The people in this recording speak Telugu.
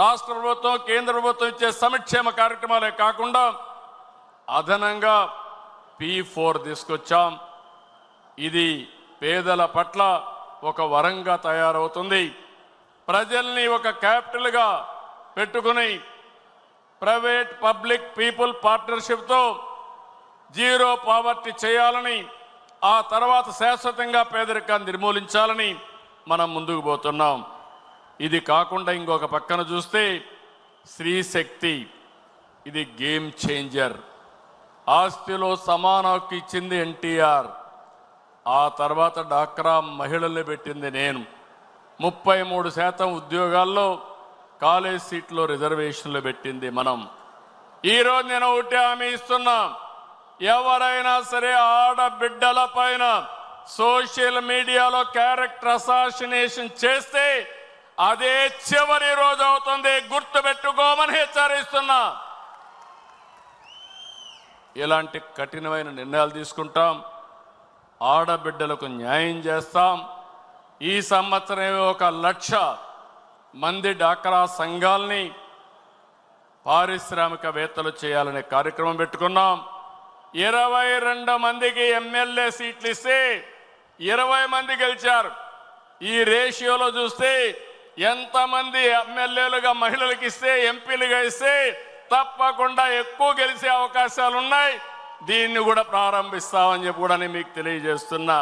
రాష్ట్ర ప్రభుత్వం కేంద్ర ప్రభుత్వం ఇచ్చే సంక్షేమ కార్యక్రమాలే కాకుండా అదనంగా P4 తీసుకొచ్చాం. ఇది పేదల పట్ల ఒక వరంగా తయారవుతుంది. ప్రజల్ని ఒక క్యాపిటల్గా పెట్టుకుని ప్రైవేట్ పబ్లిక్ పీపుల్ పార్ట్నర్షిప్తో జీరో పావర్టీ చేయాలని, ఆ తర్వాత శాశ్వతంగా పేదరికాన్ని నిర్మూలించాలని మనం ముందుకు పోతున్నాం. ఇది కాకుండా ఇంకొక పక్కన చూస్తే స్త్రీ శక్తి, ఇది గేమ్ చేంజర్. ఆస్తిలో సమాన హక్కు ఇచ్చింది ఎన్టీఆర్, ఆ తర్వాత డాక్రా మహిళల్ని పెట్టింది నేను. 33% ఉద్యోగాల్లో కాలేజ్ సీట్లో రిజర్వేషన్లు పెట్టింది మనం. ఈరోజు నేను ఒకటే హామీ ఇస్తున్నా, ఎవరైనా సరే ఆడబిడ్డల పైన సోషల్ మీడియాలో క్యారెక్టర్ అసాసినేషన్ చేస్తే అదే చివరి రోజు అవుతుంది, గుర్తుపెట్టుకోమని హెచ్చరిస్తున్నా. ఇలాంటి కఠినమైన నిర్ణయాలు తీసుకుంటాం, ఆడబిడ్డలకు న్యాయం చేస్తాం. ఈ సంవత్సరం 1,00,000 మంది డాక్రా సంఘాలని పారిశ్రామికవేత్తలు చేయాలనే కార్యక్రమం పెట్టుకున్నాం. 22 మందికి ఎమ్మెల్యే సీట్లు ఇస్తే 20 మంది గెలిచారు. ఈ రేషియోలో చూస్తే ఎంతమంది ఎమ్మెల్యేలుగా మహిళలకు ఇస్తే, ఎంపీలుగా ఇస్తే తప్పకుండా ఎక్కువ గెలిచే అవకాశాలు ఉన్నాయి. దీన్ని కూడా ప్రారంభిస్తామని చెప్పి కూడా మీకు తెలియజేస్తున్నా.